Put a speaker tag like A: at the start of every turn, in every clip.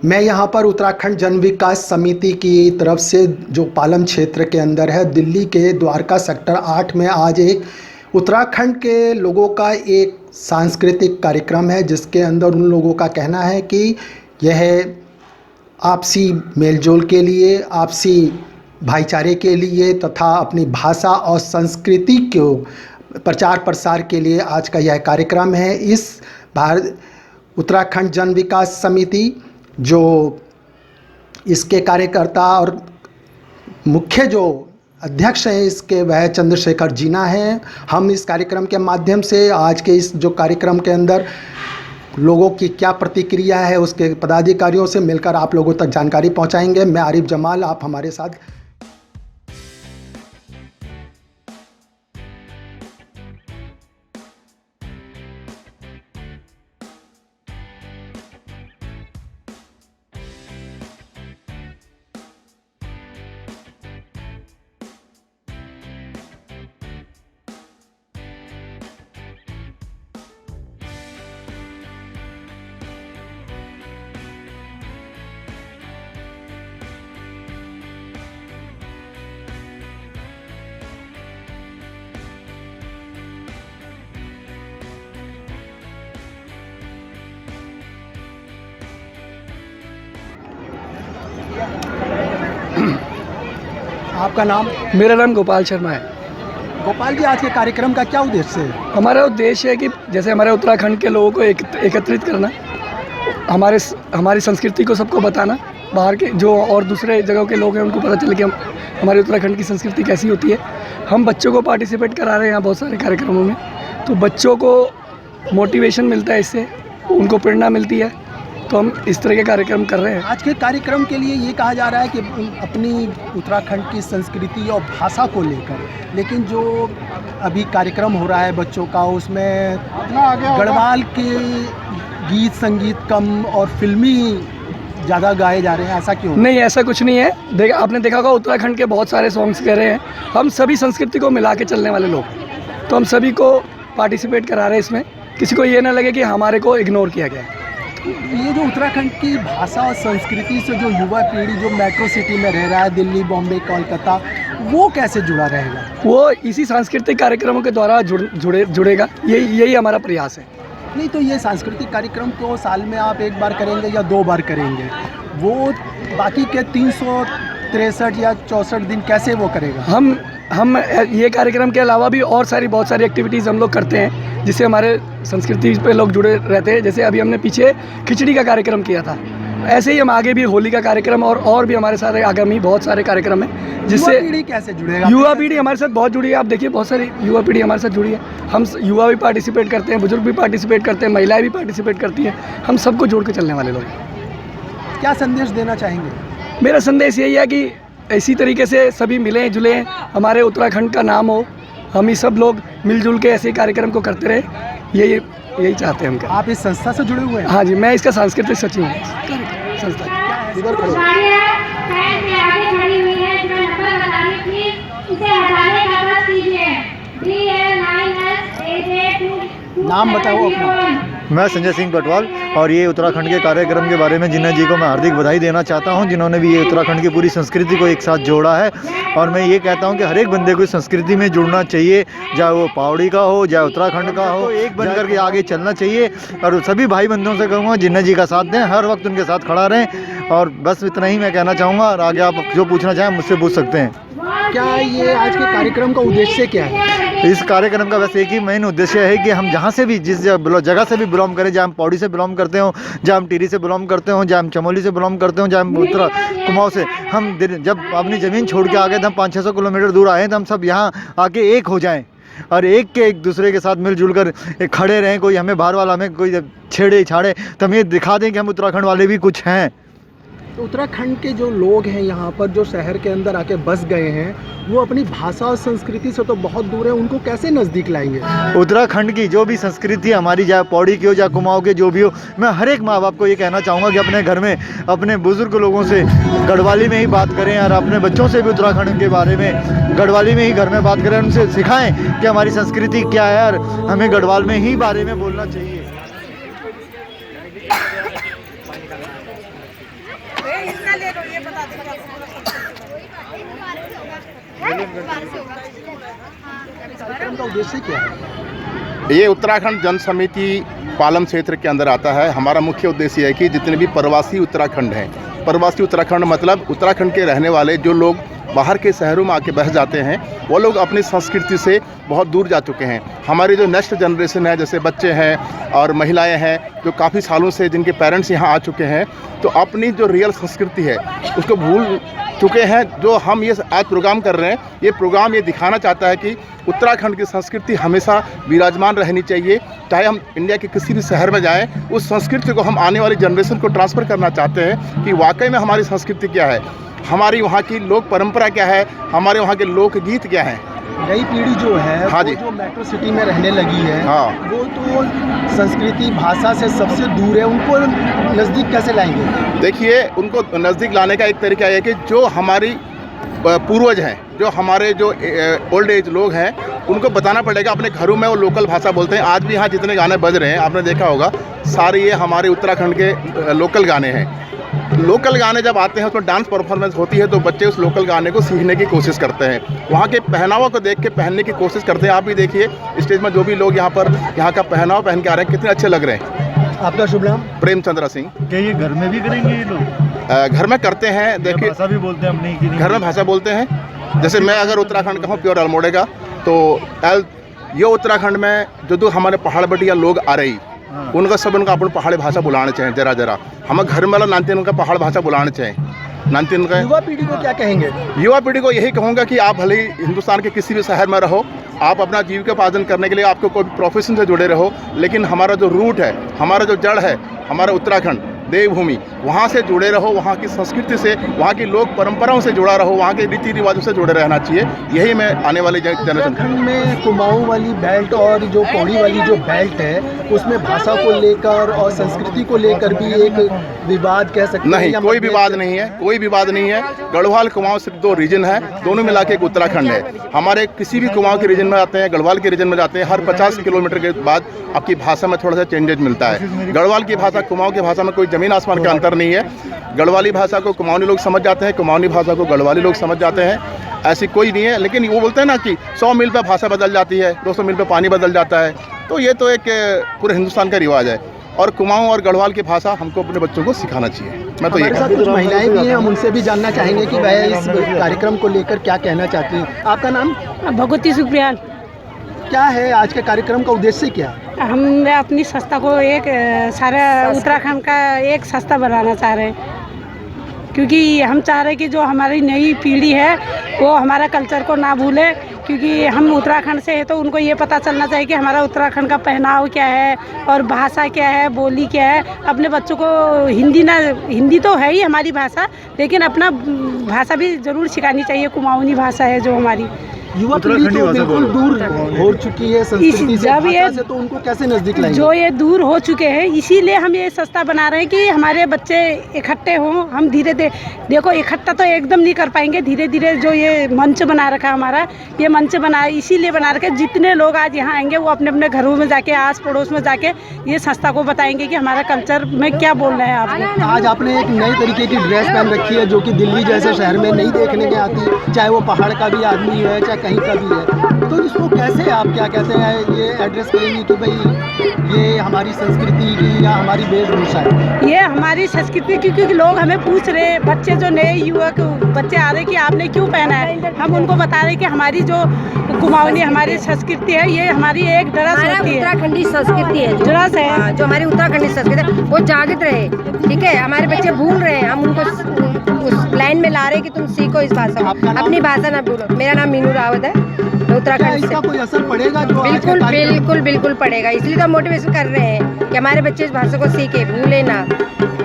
A: मैं यहाँ पर उत्तराखंड जन विकास समिति की तरफ से जो पालम क्षेत्र के अंदर है, दिल्ली के द्वारका सेक्टर 8 में आज एक उत्तराखंड के लोगों का एक सांस्कृतिक कार्यक्रम है, जिसके अंदर उन लोगों का कहना है कि यह आपसी मेलजोल के लिए, आपसी भाईचारे के लिए तथा अपनी भाषा और संस्कृति को प्रचार प्रसार के लिए आज का यह कार्यक्रम है। इस उत्तराखंड जन विकास समिति जो इसके कार्यकर्ता और मुख्य जो अध्यक्ष हैं इसके, वह चंद्रशेखर जीना हैं। हम इस कार्यक्रम के माध्यम से आज के इस जो कार्यक्रम के अंदर लोगों की क्या प्रतिक्रिया है उसके पदाधिकारियों से मिलकर आप लोगों तक जानकारी पहुंचाएंगे। मैं आरिफ जमाल, आप हमारे साथ। आपका नाम?
B: मेरा नाम गोपाल शर्मा है।
A: गोपाल जी, आज के कार्यक्रम का क्या उद्देश्य है?
B: हमारा उद्देश्य है कि जैसे हमारे उत्तराखंड के लोगों को एकत्रित करना, हमारी संस्कृति को सबको बताना, बाहर के जो और दूसरे जगहों के लोग हैं उनको पता चले कि हमारे उत्तराखंड की संस्कृति कैसी होती है। हम बच्चों को पार्टिसिपेट करा रहे हैं यहाँ बहुत सारे कार्यक्रमों में, तो बच्चों को मोटिवेशन मिलता है, इससे उनको प्रेरणा मिलती है, तो हम इस तरह के कार्यक्रम कर रहे हैं।
A: आज के कार्यक्रम के लिए ये कहा जा रहा है कि अपनी उत्तराखंड की संस्कृति और भाषा को लेकर, लेकिन जो अभी कार्यक्रम हो रहा है बच्चों का, उसमें गढ़वाल के गीत संगीत कम और फिल्मी ज़्यादा गाए जा रहे हैं, ऐसा क्यों?
B: नहीं, ऐसा कुछ नहीं है। आपने देखा होगा उत्तराखंड के बहुत सारे सॉन्ग्स कह रहे हैं। हम सभी संस्कृति को मिला के चलने वाले लोग, तो हम सभी को पार्टिसिपेट करा रहे हैं इसमें। किसी को ये ना लगे कि हमारे को इग्नोर किया गया है।
A: ये जो उत्तराखंड की भाषा और संस्कृति से जो युवा पीढ़ी जो मेट्रो सिटी में रह रहा है, दिल्ली, बॉम्बे, कोलकाता, वो कैसे जुड़ा रहेगा?
B: वो इसी सांस्कृतिक कार्यक्रमों के द्वारा जुड़ेगा। यही हमारा प्रयास है।
A: नहीं तो ये सांस्कृतिक कार्यक्रम तो साल में आप एक बार करेंगे या 2 बार करेंगे, वो बाकी के 363 या 64 दिन कैसे वो करेगा? हम
B: ये कार्यक्रम के अलावा भी और बहुत सारी एक्टिविटीज़ हम लोग करते हैं, जिससे हमारे संस्कृति पे लोग जुड़े रहते हैं। जैसे अभी हमने पीछे खिचड़ी का कार्यक्रम किया था, ऐसे ही हम आगे भी होली का कार्यक्रम और भी हमारे सारे आगामी बहुत सारे कार्यक्रम हैं, जिससे
A: युवा पीढ़ी कैसे जुड़ेगा?
B: युवा पीढ़ी हमारे साथ बहुत जुड़ी है। आप देखिए बहुत सारी युवा पीढ़ी हमारे साथ जुड़ी है। हम युवा भी पार्टिसिपेट करते हैं, बुजुर्ग भी पार्टिसिपेट करते हैं, महिलाएं भी पार्टिसिपेट करती हैं। हम सबको जोड़ के चलने वाले लोग।
A: क्या संदेश देना चाहेंगे?
B: मेरा संदेश यही है कि इसी तरीके से सभी मिलें जुलें, हमारे उत्तराखंड का नाम हो, हम ही सब लोग मिलजुल के ऐसे कार्यक्रम को करते रहे, यही चाहते हैं हम।
A: आप इस संस्था से जुड़े हुए हैं?
B: हाँ जी, मैं इसका सांस्कृतिक सचिव हूँ संस्था।
A: नाम बताओ अपना।
C: मैं संजय सिंह बटवाल, और ये उत्तराखंड के कार्यक्रम के बारे में जिन्ना जी को मैं हार्दिक बधाई देना चाहता हूं, जिन्होंने भी ये उत्तराखंड की पूरी संस्कृति को एक साथ जोड़ा है। और मैं ये कहता हूं कि हर एक बंदे को इस संस्कृति में जुड़ना चाहिए, चाहे वो पहाड़ी का हो, चाहे उत्तराखंड का हो, एक बन करके आगे चलना चाहिए। और सभी भाई बंधुओं से कहूँगा जिन्ना जी का साथ दें, हर वक्त उनके साथ खड़ा रहें। और बस इतना ही मैं कहना चाहूँगा, और आगे आप जो पूछना चाहें मुझसे पूछ सकते हैं।
A: क्या ये आज के कार्यक्रम का उद्देश्य क्या है?
C: इस कार्यक्रम का वैसे एक ही मेन उद्देश्य है कि हम जहाँ से भी, जिस जगह से भी बिलोंग करें, जहाँ हम पौड़ी से बिलोंग करते हो, जहाँ हम टिहरी से बिलोंग करते हो, जहाँ हम चमोली से बिलोंग करते हो, जहाँ हम उत्तरा कुमाऊँ से, हम जब अपनी ज़मीन छोड़ के आ गए थे, हम 500-600 किलोमीटर दूर आए, तो हम सब यहाँ आके एक हो जाएँ और एक दूसरे के साथ मिलजुल कर खड़े रहें। कोई हमें बाहर वाला हमें कोई छेड़े छाड़े तो हम ये दिखा दें कि हम उत्तराखंड वाले भी कुछ हैं।
A: तो उत्तराखंड के जो लोग हैं यहाँ पर, जो शहर के अंदर आके बस गए हैं, वो अपनी भाषा और संस्कृति से तो बहुत दूर है, उनको कैसे नज़दीक लाएंगे?
C: उत्तराखंड की जो भी संस्कृति हमारी, चाहे पौड़ी की हो, चाहे कुमाऊँ के जो भी हो, मैं हर एक माँ बाप को ये कहना चाहूँगा कि अपने घर में अपने बुजुर्ग लोगों से गढ़वाली में ही बात करें, और अपने बच्चों से भी उत्तराखंड के बारे में गढ़वाली में ही घर में बात करें, उनसे सिखाएं कि हमारी संस्कृति क्या है और हमें गढ़वाल में ही बारे में बोलना चाहिए।
A: कार्यक्रम का उद्देश्य क्या है?
D: ये उत्तराखंड जन समिति पालम क्षेत्र के अंदर आता है। हमारा मुख्य उद्देश्य है कि जितने भी प्रवासी उत्तराखंड हैं, प्रवासी उत्तराखंड मतलब उत्तराखंड के रहने वाले जो लोग बाहर के शहरों में आके बस जाते हैं, वो लोग अपनी संस्कृति से बहुत दूर जा चुके हैं। हमारी जो नेक्स्ट जनरेशन है, जैसे बच्चे हैं और महिलाएं हैं जो काफ़ी सालों से जिनके पेरेंट्स यहाँ आ चुके हैं, तो अपनी जो रियल संस्कृति है उसको भूल चुके हैं। जो हम ये आज प्रोग्राम कर रहे हैं, ये प्रोग्राम ये दिखाना चाहता है कि उत्तराखंड की संस्कृति हमेशा विराजमान रहनी चाहिए। चाहे हम इंडिया के किसी भी शहर में जाएं, उस संस्कृति को हम आने वाली जनरेशन को ट्रांसफ़र करना चाहते हैं कि वाकई में हमारी संस्कृति क्या है, हमारी वहाँ की लोक परंपरा क्या है, हमारे वहाँ के लोकगीत क्या हैं।
A: नई पीढ़ी जो है,
D: हाँ
A: वो
D: जी,
A: जो मेट्रो सिटी में रहने लगी है,
D: हाँ,
A: वो तो संस्कृति भाषा से सबसे दूर है, उनको नज़दीक कैसे लाएंगे?
D: देखिए, उनको नज़दीक लाने का एक तरीका ये है कि जो हमारी पूर्वज हैं, जो हमारे जो ओल्ड एज लोग हैं, उनको बताना पड़ेगा। अपने घरों में वो लोकल भाषा बोलते हैं। आज भी यहाँ जितने गाने बज रहे हैं, आपने देखा होगा, सारे ये हमारे उत्तराखंड के लोकल गाने हैं। लोकल गाने जब आते हैं उसमें डांस परफॉर्मेंस होती है, तो बच्चे उस लोकल गाने को सीखने की कोशिश करते हैं, वहाँ के पहनावा को देख के पहनने की कोशिश करते हैं। आप भी देखिए स्टेज में जो भी लोग यहाँ पर यहाँ का पहनावा पहन के आ रहे हैं, कितने अच्छे लग रहे हैं।
A: आपका शुभ नाम?
D: प्रेमचंद्र सिंह।
C: क्या ये घर में भी करेंगे ये लोग?
D: घर में करते हैं। देखिए,
C: भाषा भी बोलते हैं अपनी कि नहीं?
D: घर में भाषा बोलते हैं। जैसे मैं अगर उत्तराखंड का हूँ, प्योर अल्मोड़े का, तो ये उत्तराखंड में जो हमारे पहाड़ बटिया लोग आ रही, उनका सब उनका अपन पहाड़ी भाषा बुलाना चाहिए। जरा हम घर में वाला नानतीन उनका पहाड़ भाषा बुलाना चाहिए। नानतीन का
A: युवा पीढ़ी को क्या कहेंगे?
D: युवा पीढ़ी को यही कहूँगा कि आप भले ही हिंदुस्तान के किसी भी शहर में रहो, आप अपना जीविकोपार्जन करने के लिए आपको कोई प्रोफेशन से जुड़े रहो, लेकिन हमारा जो रूट है, हमारा जो जड़ है, हमारा उत्तराखंड देवभूमि, वहाँ से जुड़े रहो, वहाँ की संस्कृति से, वहाँ की लोक परंपराओं से जुड़ा रहो, वहाँ के रीति रिवाजों से जुड़े रहना चाहिए। यही मैं आने वाले जनरेशन।
A: उत्तराखंड में कुमाऊं वाली बेल्ट और जो पौड़ी वाली जो बेल्ट है, उसमें भाषा को लेकर और संस्कृति को लेकर भी एक विवाद कह सकते हैं?
D: नहीं, कोई विवाद नहीं है, कोई विवाद नहीं है। गढ़वाल कुमाऊं सिर्फ 2 रीजन है, दोनों मिला के एक उत्तराखंड है। हमारे किसी भी कुमाऊं के रीजन में जाते हैं, गढ़वाल के रीजन में जाते हैं, हर 50 किलोमीटर के बाद आपकी भाषा में थोड़ा सा चेंजेज मिलता है। गढ़वाल की भाषा कुमाऊं की भाषा में कोई ज़मीन आसमान का अंतर नहीं है। गढ़वाली भाषा को कुमाऊनी लोग समझ जाते हैं, कुमाऊनी भाषा को गढ़वाली लोग समझ जाते हैं, ऐसी कोई नहीं है। लेकिन वो बोलते हैं ना कि 100 मील पे भाषा बदल जाती है, 200 मील पे पानी बदल जाता है, तो ये तो एक पूरे हिंदुस्तान का रिवाज है। और कुमाऊं और गढ़वाल की भाषा हमको अपने बच्चों को सिखाना चाहिए। मैं तो ये
A: हमारे साथ कुछ महिलाएं भी हैं, हम उनसे भी जानना चाहेंगे कि वह इस कार्यक्रम को लेकर क्या कहना चाहती हैं। आपका नाम?
E: भगवती सुप्रियाल।
A: क्या है आज के कार्यक्रम का उद्देश्य क्या है?
E: हम अपनी संस्था को एक सारा उत्तराखंड का एक संस्था बनाना चाह रहे हैं, क्योंकि हम चाह रहे हैं कि जो हमारी नई पीढ़ी है वो हमारा कल्चर को ना भूले, क्योंकि हम उत्तराखंड से हैं तो उनको ये पता चलना चाहिए कि हमारा उत्तराखंड का पहनाव क्या है और भाषा क्या है, बोली क्या है। अपने बच्चों को हिंदी तो है ही हमारी भाषा, लेकिन अपना भाषा भी ज़रूर सिखानी चाहिए। कुमाऊनी भाषा है जो हमारी।
A: युवा पीढ़ी तो बिल्कुल दूर हो चुकी है संस्कृति से, भाषा से, तो उनको कैसे नजदीक लाएंगे?
E: जो ये दूर हो चुके हैं, इसीलिए हम ये संस्था बना रहे हैं कि हमारे बच्चे इकट्ठे हों। हम धीरे धीरे देखो, इकट्ठा तो एकदम नहीं कर पाएंगे, धीरे धीरे जो ये मंच बना रखा है हमारा, ये मंच बना इसीलिए बना रखा है, जितने लोग आज यहाँ आएंगे वो अपने अपने घरों में जाके, आस पड़ोस में जाके ये संस्था को बताएंगे कि हमारा कल्चर में क्या बोल रहे हैं आप लोग।
A: आज आपने एक नई तरीके की ड्रेस पहन रखी है, जो कि दिल्ली जैसे शहर में नहीं देखने के आती, चाहे वो पहाड़ का भी आदमी है चाहे कहीं का भी है, तो इसको कैसे आप क्या कहते हैं ये एड्रेस करेंगे कि भाई ये हमारी संस्कृति की या हमारी वेशभूषा है?
E: ये हमारी संस्कृति की, क्योंकि लोग हमें पूछ रहे हैं, बच्चे जो नए युवक बच्चे आ रहे हैं कि आपने क्यों पहना है, हम उनको बता रहे हैं कि हमारी जो कुमाऊनी हमारी संस्कृति है, ये हमारी एक ड्रेस होती है,
F: उत्तराखंडी संस्कृति है,
E: ड्रेस है
F: जो हमारी उत्तराखंडी संस्कृति है, वो जागृत रहे। ठीक है, हमारे बच्चे भूल रहे हैं, हम उनको उस लाइन में ला रहे हैं कि तुम सीखो इस भाषा को, अपनी भाषा ना भूलो। मेरा नाम मीनू रावत है, उत्तराखंड से।
A: इसका कोई असर पड़ेगा? जो
F: बिल्कुल बिल्कुल बिल्कुल पड़ेगा, इसलिए तो मोटिवेशन कर रहे हैं कि हमारे बच्चे इस भाषा को सीखे, भूले ना।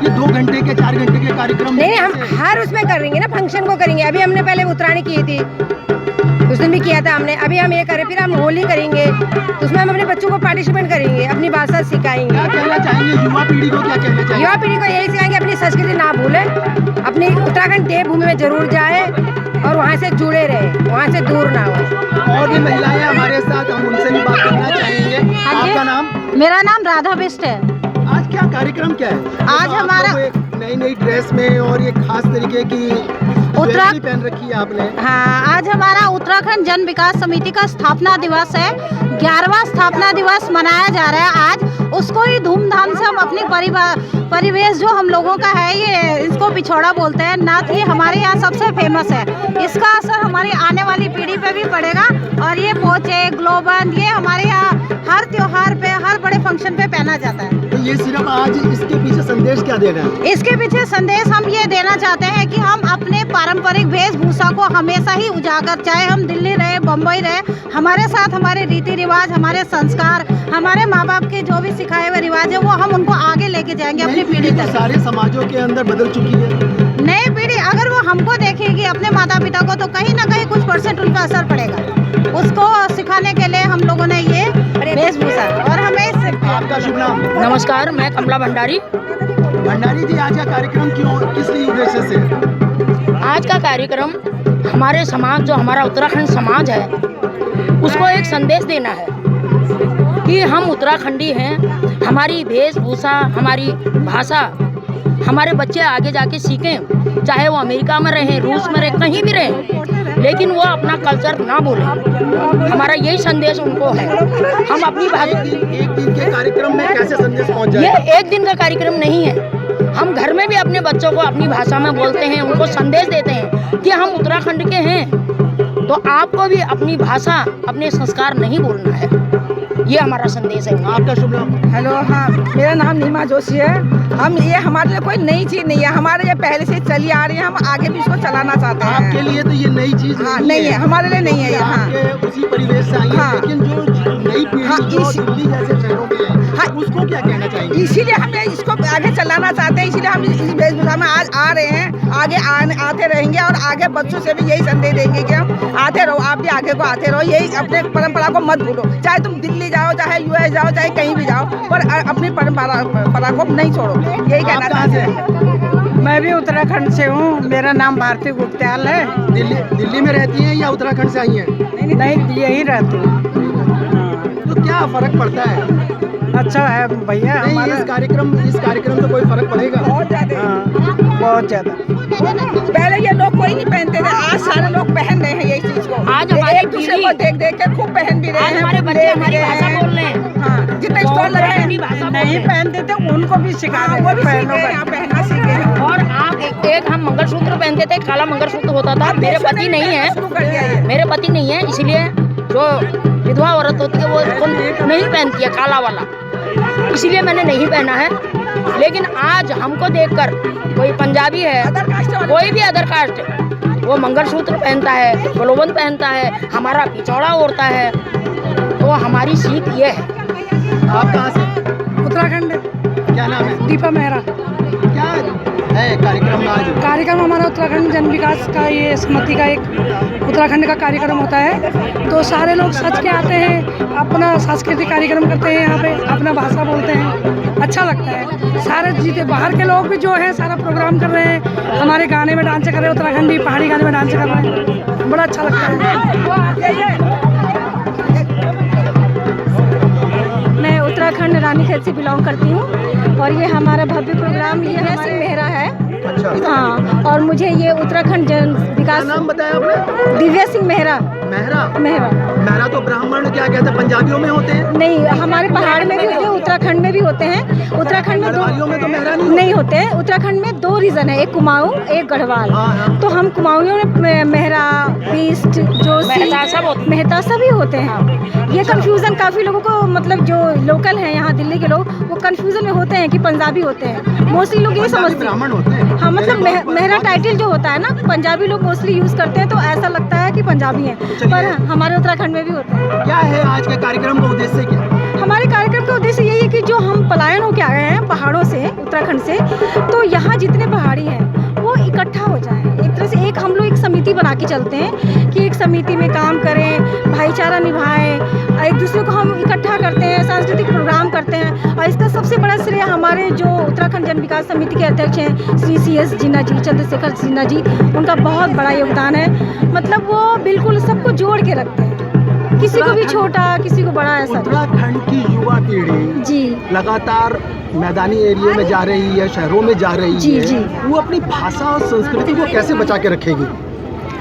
A: ये 2 घंटे के 4 घंटे के कार्यक्रम
F: नहीं, हम हर उसमें करेंगे ना, फंक्शन को करेंगे। अभी हमने पहले उत्तरायणी की थी, उस दिन भी किया था हमने, अभी हम ये करें, फिर हम होली करेंगे, उसमें हम अपने बच्चों को पार्टिसिपेट करेंगे, अपनी भाषा सिखाएंगे।
A: क्या कहना चाहेंगे युवा पीढ़ी को? क्या कहना चाहेंगे
F: युवा पीढ़ी को? यही सिखाएंगे अपनी संस्कृति ना भूलें, अपनी उत्तराखंड देवभूमि में जरूर जाए और वहाँ से जुड़े रहे, वहाँ से दूर ना हो।
A: और भी महिलाएं हमारे साथ, हम उनसे भी बात करना चाहेंगे। आपका नाम?
G: मेरा नाम राधा बिष्ट है।
A: आज क्या कार्यक्रम क्या है?
G: आज हमारा
A: नई ड्रेस में और ये खास तरीके की ज्वेलरी पहन रखी है आपने।
G: हाँ, आज हमारा उत्तराखंड जन विकास समिति का स्थापना दिवस है। 11वां स्थापना दिवस मनाया जा रहा है आज। उसको ही धूमधाम से हम अपनी परिवेश जो हम लोगों का है, ये इसको पिछोड़ा बोलते हैं, नाथ ये हमारे यहाँ सबसे फेमस है। इसका असर हमारी आने वाली पीढ़ी पे भी पड़ेगा। और ये पोचे, ग्लोबन, ये हमारे यहाँ हर त्योहार पे, हर बड़े फंक्शन पे पहना जाता है।
A: तो ये सिर्फ आज इसके पीछे संदेश क्या देना है?
G: इसके पीछे संदेश हम ये देना चाहते हैं कि हम अपने पारंपरिक वेशभूषा को हमेशा ही उजागर, चाहे हम दिल्ली रहे, बम्बई रहे, हमारे साथ हमारे रीति रिवाज, हमारे संस्कार, हमारे माँ बाप के जो भी सिखाए हुए रिवाज है, वो हम उनको आगे लेके जाएंगे अपनी पीढ़ी तक।
A: सारे समाजों के अंदर बदल चुकी है।
G: नई पीढ़ी अगर वो हमको देखेगी, अपने माता पिता को, तो कहीं ना कहीं कुछ % उन पर असर पड़ेगा। उसको सिखाने के लिए हम लोगों ने ये वेशभूषा, और हमें
A: आपका शुभ नाम?
H: नमस्कार, मैं कमला भंडारी।
A: भंडारी जी, आज का कार्यक्रम किस उद्देश्य से?
H: आज का कार्यक्रम हमारे समाज, जो हमारा उत्तराखंड समाज है, उसको एक संदेश देना है कि हम उत्तराखंडी हैं। हमारी वेशभूषा, हमारी भाषा हमारे बच्चे आगे जाके सीखें, चाहे वो अमेरिका में रहें, रूस में रहें, कहीं भी रहें, लेकिन वो अपना कल्चर ना भूलें। हमारा यही संदेश उनको है। हम अपनी
A: एक दिन के कार्यक्रम में कैसे संदेश पहुंच जाए?
H: ये एक दिन का कार्यक्रम नहीं है। हम घर में भी अपने बच्चों को अपनी भाषा में बोलते हैं, उनको संदेश देते हैं कि हम उत्तराखंड के हैं, तो आपको भी अपनी भाषा, अपने संस्कार नहीं भूलना है। ये हमारा संदेश है।
A: आपका शुभ नाम?
I: हेलो, हाँ, मेरा नाम नीमा जोशी है। हम ये हमारे लिए कोई नई चीज़ नहीं है, हमारे ये पहले से चली आ रही है, हम आगे भी इसको चलाना चाहते हैं।
A: आपके लिए तो ये नई चीज
I: नहीं है, हमारे लिए नहीं है ये। हाँ,
A: उसी परिवेश से आई है, लेकिन जो नई पीढ़ी जो दिल्ली जैसे शहरों में है, उसको क्या कहना चाहिए?
I: इसीलिए हम इसको आगे चलाना चाहते हैं, इसीलिए हम इस वेशभूषा में आज आ रहे हैं, आगे आते रहेंगे, और आगे बच्चों से भी यही संदेश देंगे कि हम आते रहो, आप भी आगे को आते रहो, यही अपने परंपरा को मत भूलो। चाहे तुम दिल्ली जाओ, चाहे US जाओ, चाहे कहीं भी जाओ, पर अपनी परंपरा को नहीं छोड़ो, यही कहना चाहते हैं।
E: मैं भी उत्तराखंड से हूँ। मेरा नाम भारती गुप्त्याल है।
A: दिल्ली में रहती हैं या उत्तराखंड से आई हैं?
E: नहीं, यहीं रहती हूँ।
A: तो क्या फर्क पड़ता है?
E: अच्छा है भैया।
A: इस कार्यक्रम से कोई फर्क पड़ेगा?
E: बहुत ज़्यादा।
I: पहले ये लोग कोई नहीं पहनते थे, आज सारे लोग पहन रहे हैं यही चीज को।
H: आज हमारी
I: एक दूसरे को देख देख के खूब पहन भी रहे हैं।
H: हमारे बच्चे हमारी भाषा बोल रहे हैं।
I: हाँ, जितने स्टॉल लगे हैं
E: नहीं पहनते थे, उनको भी सिखा रहे हैं,
I: वो भी सीखे, आप पहनना सीखे।
H: और आप एक हम मंगलसूत्र पहनते थे, काला मंगलसूत्र होता था। मेरे पति नहीं है, मेरे पति नहीं है, इसलिए जो विधवा औरत होती है वो नहीं पहनती है काला वाला, इसीलिए मैंने नहीं पहना है। लेकिन आज हमको देखकर कोई पंजाबी है, कोई भी अदर कास्ट है, वो मंगलसूत्र पहनता है, ग्लोबन पहनता है, हमारा पिछौड़ा ओढ़ता है, तो हमारी सीख ये है।
A: आप कहाँ से?
E: उत्तराखंड।
A: क्या नाम है?
E: दीपा मेहरा।
A: क्या है कार्यक्रम आज?
E: कार्यक्रम हमारा उत्तराखंड जन विकास का, ये समिति का एक उत्तराखंड का कार्यक्रम होता है। तो सारे लोग सच के आते हैं, अपना सांस्कृतिक कार्यक्रम करते हैं, यहाँ पे अपना भाषा बोलते हैं, अच्छा लगता है। सारे जीते बाहर के लोग भी जो हैं सारा प्रोग्राम कर रहे हैं, हमारे गाने में डांस कर रहे हैं, उत्तराखंडी पहाड़ी गाने में डांस कर रहे हैं, बड़ा अच्छा लगता है।
G: मैं उत्तराखंड रानीखेत से बिलोंग करती हूँ, और ये हमारा भव्य प्रोग्राम दिव्या सिंह मेहरा है।
A: अच्छा।
G: हाँ, और मुझे ये उत्तराखंड जन विकास।
A: नाम बताया आपने?
G: दिव्या सिंह मेहरा।
A: मेहरा तो ब्राह्मण क्या कहते हैं, पंजाबियों में होते हैं?
G: नहीं, हमारे पहाड़ में भी होते हैं, उत्तराखंड में भी होते हैं। उत्तराखंड में
A: में तो मेहरा
G: नहीं होते हैं। उत्तराखंड में 2 रीजन है, एक कुमाऊं, एक गढ़वाल। तो हम कुमाऊंयों में मेहरा, बीस्ट, जोशी, मेहता सभी होते हैं। ये कंफ्यूजन काफ़ी लोगों को, मतलब जो लोकल हैं यहाँ दिल्ली के लोग, वो कंफ्यूजन में होते हैं कि पंजाबी होते हैं। मोस्टली लोग ये समझते हैं। हाँ, मतलब मेहरा टाइटल जो होता है ना, पंजाबी लोग मोस्टली यूज़ करते हैं, तो ऐसा लगता है कि पंजाबी हैं, पर हमारे उत्तराखंड में भी होते हैं।
A: क्या है आज के कार्यक्रम का उद्देश्य? क्या
G: हमारे कार्यक्रम का उद्देश्य यही है कि जो हम पलायन होके आ गए हैं पहाड़ों से, उत्तराखंड से, तो यहाँ जितने पहाड़ी हैं वो इकट्ठा हो जाएं। एक तरह से हम लोग एक समिति बना के चलते हैं कि एक समिति में काम करें, भाईचारा निभाएं, एक दूसरे को हम इकट्ठा करते हैं, सांस्कृतिक प्रोग्राम करते हैं। और इसका सबसे बड़ा श्रेय हमारे जो उत्तराखंड जन विकास समिति के अध्यक्ष हैं श्री CS जिन्ना जी, चंद्रशेखर सिन्हा जी, उनका बहुत बड़ा योगदान है। मतलब वो बिल्कुल सबको जोड़ के रखते हैं, किसी को भी छोटा, किसी को बड़ा, ऐसा।
A: उत्तराखंड की युवा पीढ़ी
G: जी
A: लगातार मैदानी एरिया में जा रही है, शहरों में जा रही
G: जी,
A: है,
G: जी।
A: वो अपनी भाषा और संस्कृति को कैसे बचा के रखेगी?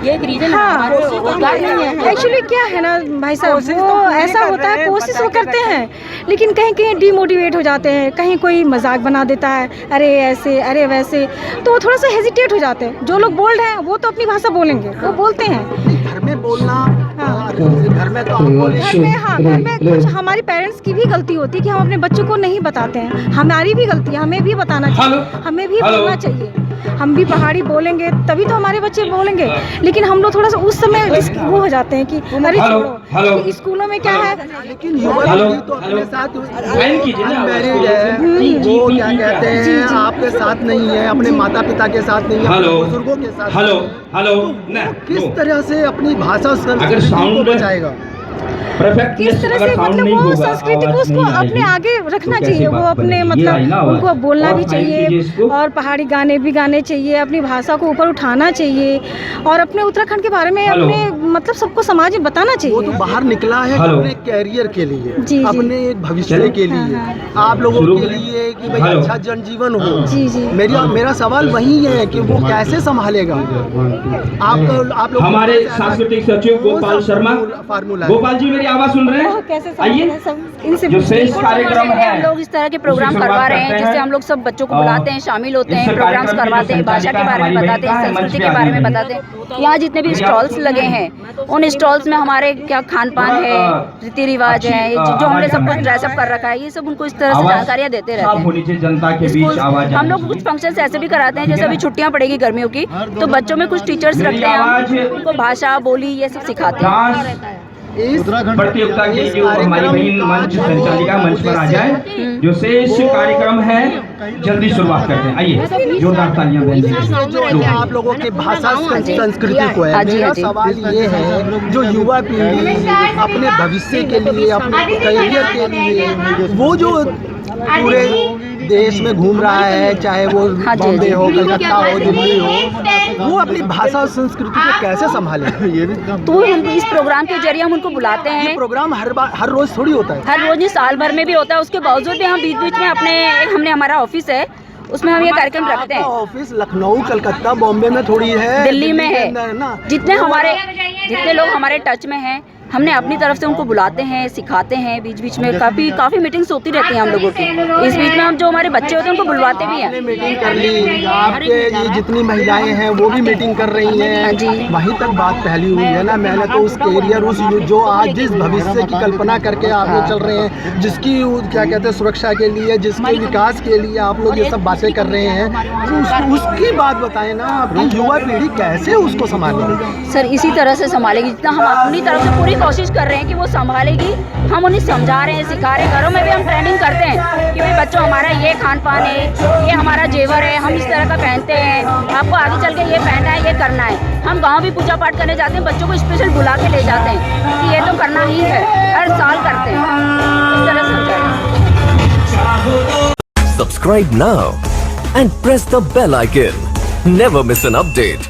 H: ये एक रीजन
G: हाँ,
H: रोजगार नहीं है।
G: एक्चुअली क्या है ना भाई साहब, वो ऐसा होता है, कोशिश वो करते हैं लेकिन कहीं कहीं डिमोटिवेट हो जाते हैं, कहीं कोई मजाक बना देता है, अरे ऐसे अरे वैसे, तो थोड़ा सा हेजिटेट हो जाते हैं। जो लोग बोल्ड हैं वो तो अपनी भाषा बोलेंगे, वो बोलते हैं।
A: घर में बोलना,
G: हाँ।
A: घर में तो आप बोले,
G: घर में कुछ हमारी पेरेंट्स की भी गलती होती है कि हम अपने बच्चों को नहीं बताते हैं। हमारी भी गलती है, हमें भी बताना चाहिए, हमें भी बोलना चाहिए। हम भी पहाड़ी बोलेंगे तभी तो हमारे बच्चे बोलेंगे, लेकिन हम लोग थोड़ा सा उस समय वो हो जाते हैं कि अरे छोड़ो, स्कूलों में क्या है।
A: लेकिन युवा पीढ़ी तो अपने साथ अनमैरिड है, वो क्या कहते हैं आपके साथ नहीं है, अपने माता पिता के साथ नहीं है, अपने बुजुर्गों के साथ। किस तरह से अपनी भाषा संस्कृति को बचाएगा?
G: किस तरह से मतलब वो संस्कृति को उसको अपने आगे रखना चाहिए, वो अपने मतलब उनको बोलना भी चाहिए और पहाड़ी गाने भी गाने चाहिए, अपनी भाषा को ऊपर उठाना चाहिए और अपने उत्तराखंड के बारे में अपने मतलब सबको समाज में बताना चाहिए। वो
A: तो बाहर निकला है अपने कैरियर के लिए,
G: जी,
A: अपने भविष्य के लिए, आप लोगों के लिए कि भाई अच्छा जनजीवन हो।
G: जी जी,
A: मेरा सवाल वही है कि वो कैसे संभालेगा। आप लोग
J: हमारे सांस्कृतिक सचिव गोपाल शर्मा, गोपाल जी मेरी आवाज सुन रहे हैं? आइए, जो श्रेष्ठ कार्यक्रम है,
H: हम लोग इस तरह के प्रोग्राम करवा रहे हैं जिससे हम लोग सब बच्चों को बुलाते हैं, शामिल होते हैं, प्रोग्राम्स करवाते हैं, भाषा के बारे में बताते हैं, संस्कृति के बारे में बताते हैं। यहाँ जितने भी स्टॉल्स लगे हैं उन स्टॉल्स में हमारे क्या खान पान है, रीति रिवाज है, जो हमने सब कुछ ड्रेसअप कर रखा है, ये सब उनको इस तरह से जानकारियाँ देते रहते हैं।
J: जनता के बीच आवाज।
H: हम लोग कुछ फंक्शन ऐसे भी कराते हैं, जैसे अभी छुट्टियाँ पड़ेगी गर्मियों की, तो बच्चों में कुछ टीचर्स रखते हैं, हम उनको भाषा बोली ये सब सिखाते हैं।
J: प्रतियोगिता की जो हमारी बहन मंच संचालिका मंच पर आ जाए, जो शेष कार्यक्रम है जल्दी शुरुआत करते हैं। आइए, जोरदार तालियां बहन जी।
A: जो आप लोगों की भाषा संस्कृति को है, मेरा सवाल ये है, जो युवा पीढ़ी अपने भविष्य के लिए, अपने करियर के लिए, वो जो पूरे देश में घूम रहा है, चाहे वो बॉम्बे हो, कलकत्ता हो, दिल्ली हो, वो अपनी भाषा और संस्कृति को कैसे संभालेगा?
H: तो इस प्रोग्राम के जरिए हम उनको बुलाते हैं।
A: ये प्रोग्राम हर रोज थोड़ी होता है,
H: हर रोज नहीं, साल भर में भी होता है। उसके बावजूद भी हम बीच बीच में हमने हमारा ऑफिस है, उसमें हम ये कार्यक्रम रखते हैं।
A: ऑफिस लखनऊ, कलकत्ता, बॉम्बे में थोड़ी है,
H: दिल्ली में है। जितने लोग हमारे टच में हैं, हमने अपनी तरफ से उनको बुलाते हैं, सिखाते हैं। बीच बीच में काफ़ी मीटिंग्स होती रहती हैं हम लोगों की। इस बीच में हम जो हमारे बच्चे होते हैं उनको बुलवाते भी हैं।
A: मीटिंग कर ली, आपके ये जितनी महिलाएं हैं वो भी मीटिंग कर रही हैं जी। वहीं तक बात फैली हुई है ना। मैंने तो उस कैरियर, उस जो आज जिस भविष्य की कल्पना करके आगे चल रहे हैं, जिसकी क्या कहते हैं सुरक्षा के लिए, जिसके विकास के लिए आप लोग ये सब बातें कर रहे हैं, उसकी बात बताएं ना। आपकी युवा पीढ़ी कैसे उसको संभालेगी?
H: सर इसी तरह से संभालेगी जितना हम अपनी तरफ से पूरी कोशिश कर रहे हैं कि वो संभालेगी। हम उन्हें समझा रहे हैं, सिखा रहे हैं। घरों में भी हम ट्रेनिंग करते हैं कि भाई बच्चों हमारा ये खान पान है, ये हमारा जेवर है, हम इस तरह का पहनते हैं, आपको आगे चल के ये पहनना है, ये करना है। हम गांव भी पूजा पाठ करने जाते हैं, बच्चों को स्पेशल बुला के ले जाते हैं कि ये तो करना ही है, हर साल करते हैं। इस तरह से
K: Subscribe now and press the bell icon. Never miss an update.